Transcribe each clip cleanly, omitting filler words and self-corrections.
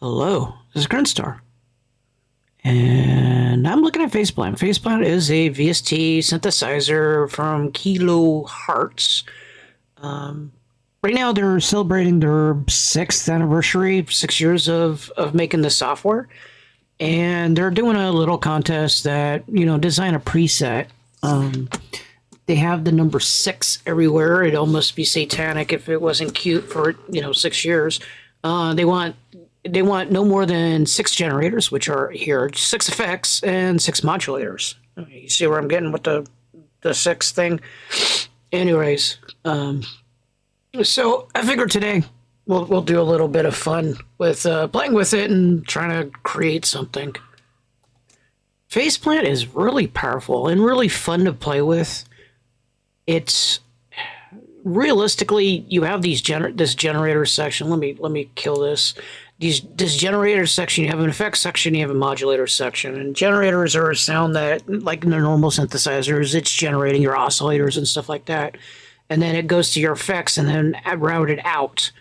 Hello, this is Grinstar, and I'm looking at Faceplant. Faceplant is a VST synthesizer from KiloHearts. Right now, they're celebrating their 6th anniversary, 6 years of making the software, and they're doing a little contest that, design a preset. They have the number 6 everywhere. It'd almost be satanic if it wasn't cute for, 6 years. They want no more than 6 generators, which are here, 6 effects and 6 modulators. You see where I'm getting with the 6 thing? Anyways, so I figured today we'll do a little bit of fun with playing with it and trying to create something. Faceplant is really powerful and really fun to play with. It's realistically, you have this generator section. Let me kill this. This generator section, you have an effects section, you have a modulator section, and generators are a sound that, like in the normal synthesizers, it's generating your oscillators and stuff like that, and then it goes to your effects and then route it out.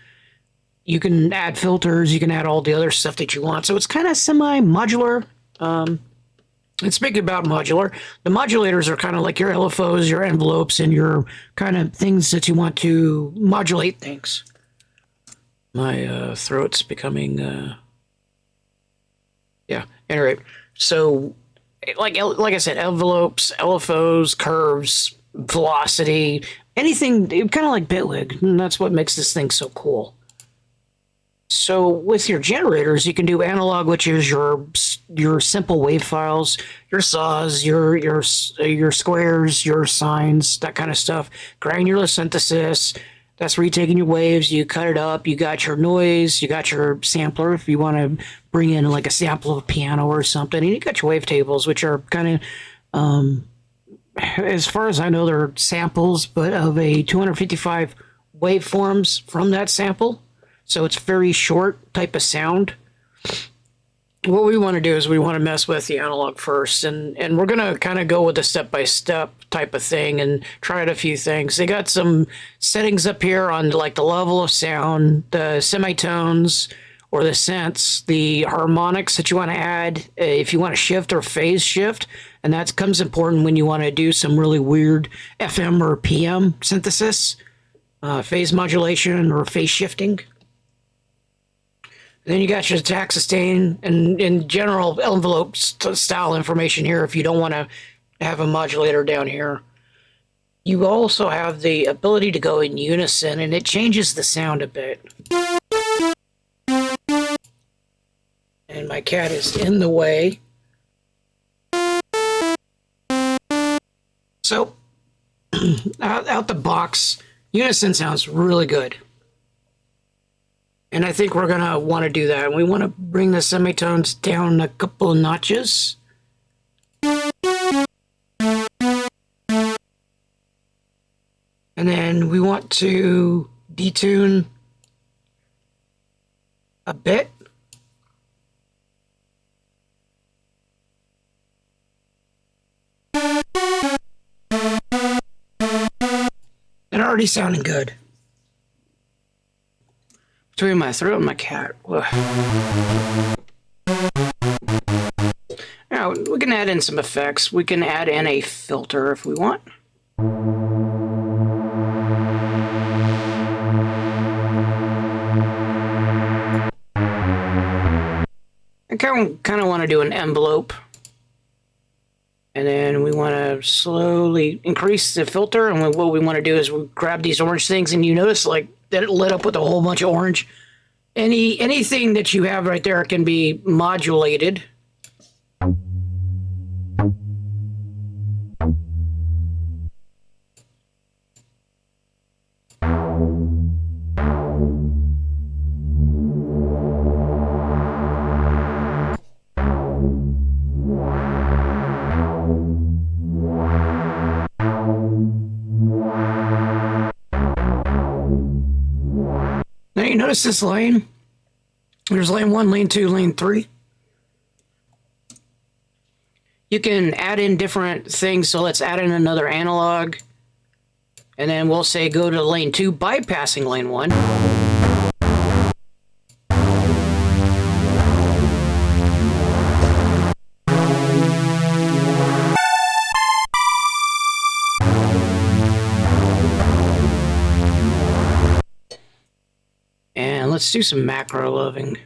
You can add filters, you can add all the other stuff that you want, so it's kind of semi-modular. And speaking about modular, the modulators are kind of like your LFOs, your envelopes, and your kind of things that you want to modulate things. My throat's becoming, yeah, anyway. So, like I said, envelopes, LFOs, curves, velocity, anything, kind of like Bitwig, and that's what makes this thing so cool. So with your generators, you can do analog, which is your simple wave files, your saws, your squares, your sines, that kind of stuff. Granular synthesis, that's where you're taking your waves, you cut it up, you got your noise, you got your sampler if you want to bring in like a sample of a piano or something, and you got your wavetables, which are kind of, as far as I know, they're samples, but of a 255 waveforms from that sample. So it's very short type of sound. What we want to do is we want to mess with the analog first, and we're going to kind of go with a step-by-step type of thing and try out a few things. They got some settings up here on like the level of sound, the semitones or the cents, the harmonics that you want to add, if you want to shift or phase shift, and that comes important when you want to do some really weird FM or PM synthesis, phase modulation or phase shifting. Then you got your attack, sustain, and in general envelope style information here if you don't want to have a modulator down here. You also have the ability to go in unison, and it changes the sound a bit. And my cat is in the way. So, out the box, unison sounds really good. And I think we're going to want to do that. We want to bring the semitones down a couple of notches. And then we want to detune a bit. It's already sounding good. Between my throat and my cat. Now, we can add in some effects. We can add in a filter if we want. I kind of want to do an envelope. And then we want to slowly increase the filter. And what we want to do is we grab these orange things, and you notice like that it lit up with a whole bunch of orange. Anything that you have right there can be modulated. Now you notice this lane? There's lane 1, lane 2, lane 3. You can add in different things, so let's add in another analog. And then we'll say go to lane 2, bypassing lane 1. let's do some macro loving.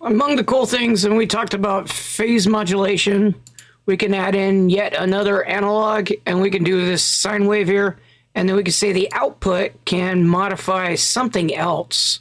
Among the cool things, and we talked about phase modulation, we can add in yet another analog, and we can do this sine wave here, and then we can say the output can modify something else.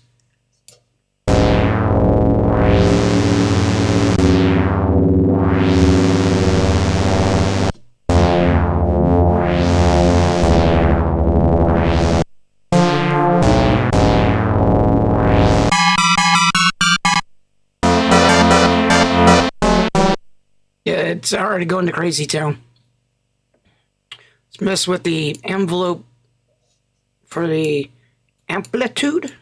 It's already going to crazy town. Let's mess with the envelope for the amplitude.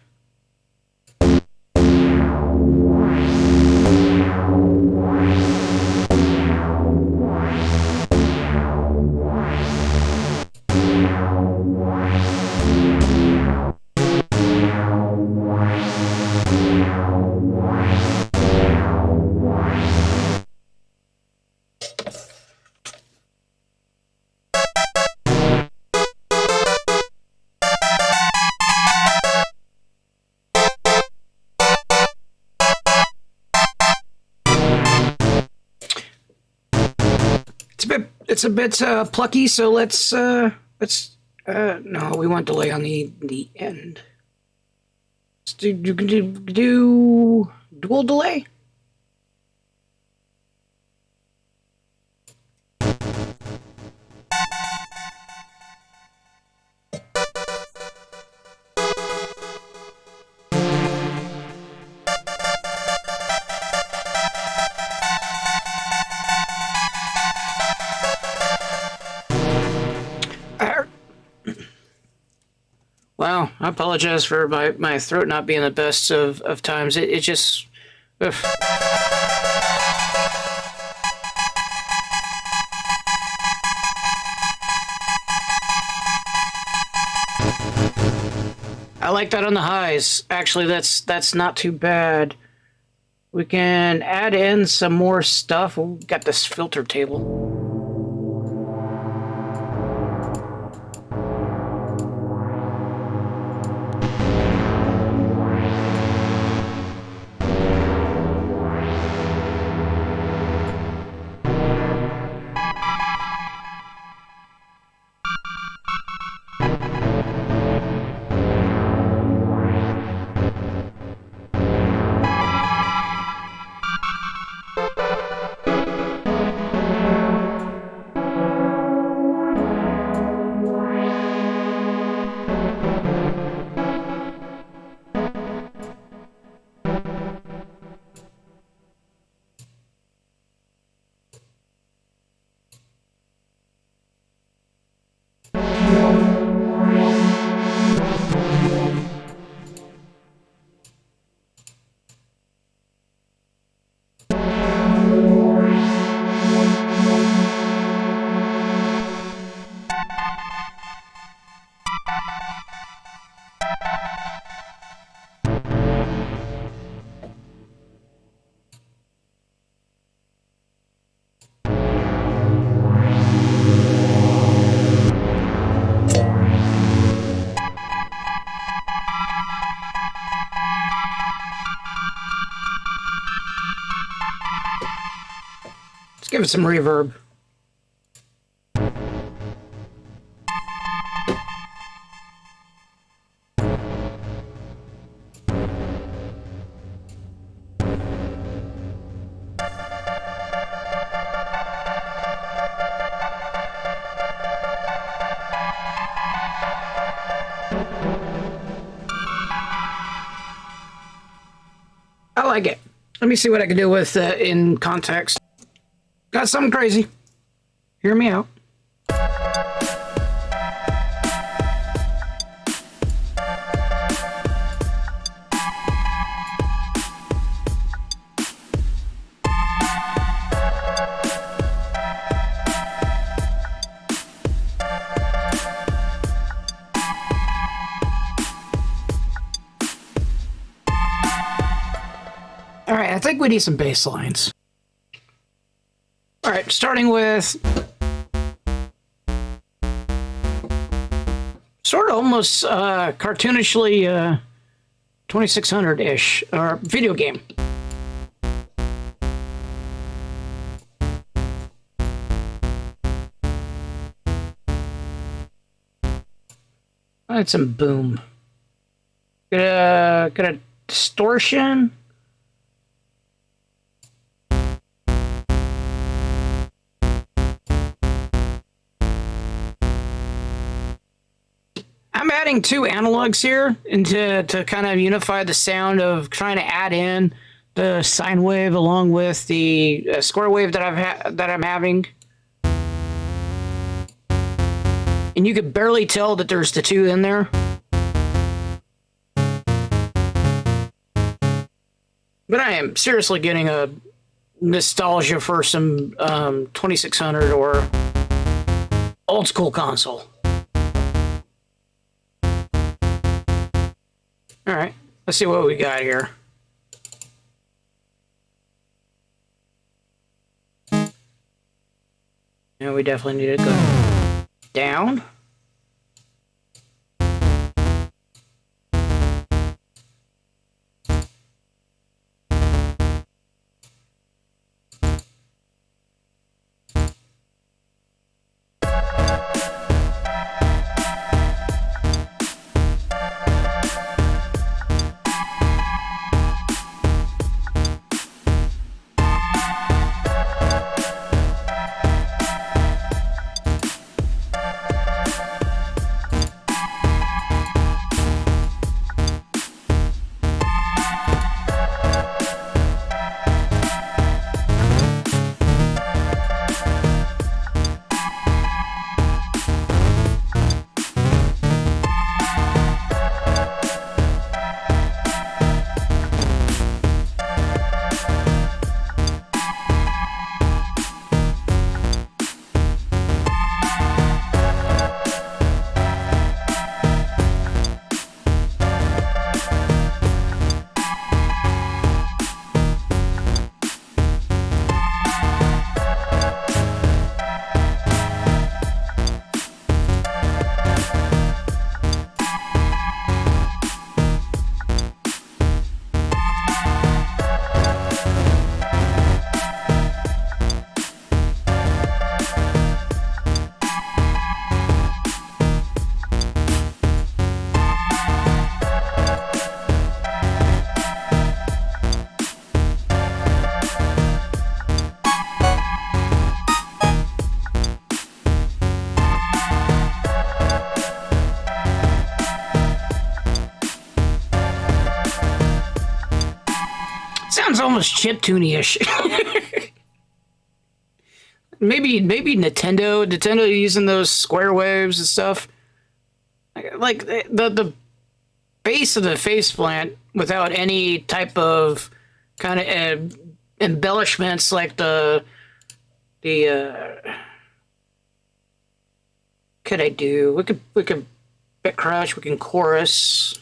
It's a bit plucky, so let's no, we want delay on the end. Let's do dual delay. Wow, I apologize for my throat not being the best of times. It just... Ugh. I like that on the highs. Actually, that's not too bad. We can add in some more stuff. We've got this filter table. Give it some reverb. I like it. Let me see what I can do with in context. Got something crazy. Hear me out. All right, I think we need some bass lines. All right, starting with sort of almost cartoonishly 2600-ish, or video game. That's some boom. Got a distortion. I'm adding two analogs here to kind of unify the sound of trying to add in the sine wave along with the square wave that I'm having. And you could barely tell that there's the two in there. But I am seriously getting a nostalgia for some 2600 or old school console. All right, let's see what we got here. Yeah, we definitely need to go down. Sounds almost chiptune-ish. maybe Nintendo using those square waves and stuff. Like the base of the faceplant without any type of kind of embellishments like the could I do? We could bit crouch. We can chorus.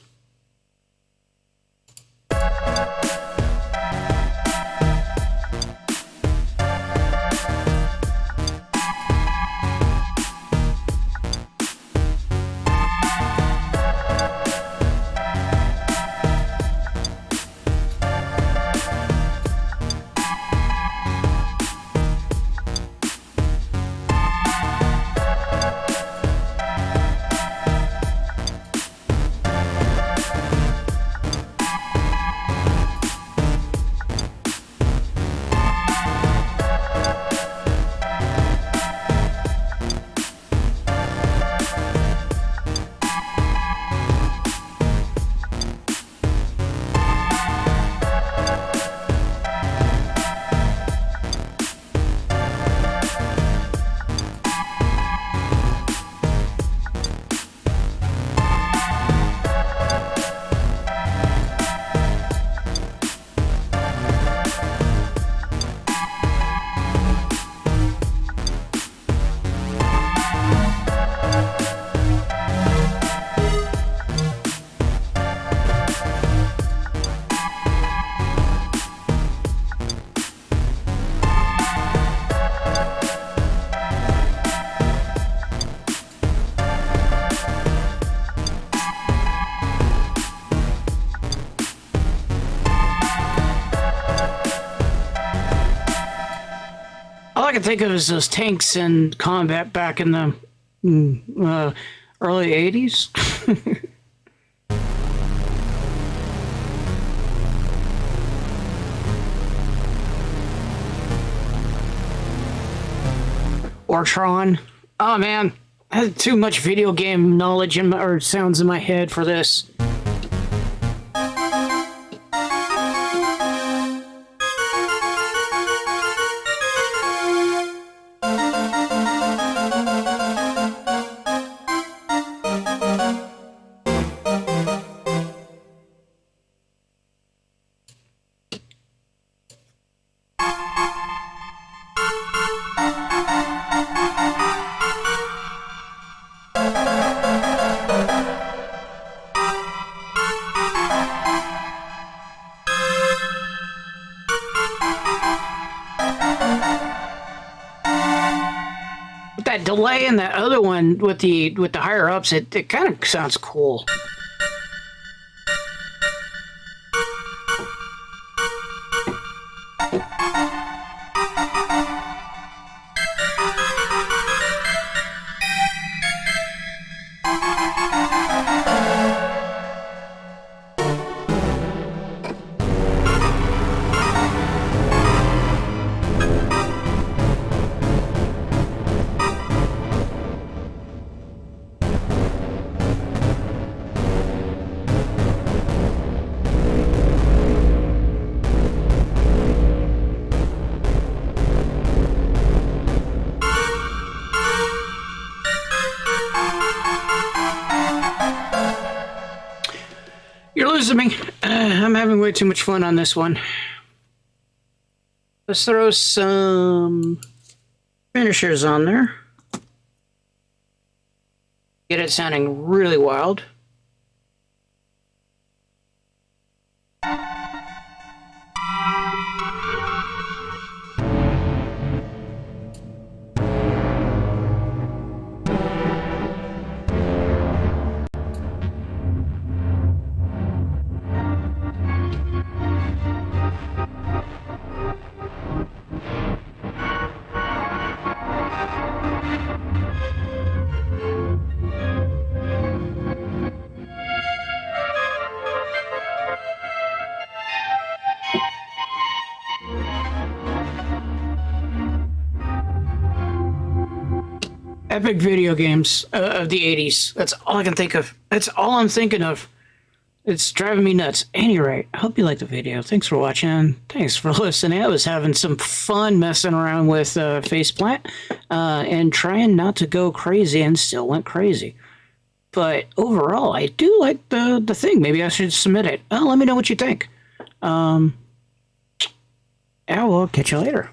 I can think of is those tanks in combat back in the early 80s. Or Tron. Oh man, I had too much video game knowledge or sounds in my head for this. That delay in that other one with the higher ups, it kind of sounds cool. You're losing me. I'm having way too much fun on this one. Let's throw some finishers on there. Get it sounding really wild. Epic video games of the 80s. That's all I can think of. That's all I'm thinking of. It's driving me nuts. At any rate, I hope you liked the video. Thanks for watching. Thanks for listening. I was having some fun messing around with Faceplant and trying not to go crazy, and still went crazy. But overall, I do like the thing. Maybe I should submit it. Let me know what you think. I will catch you later.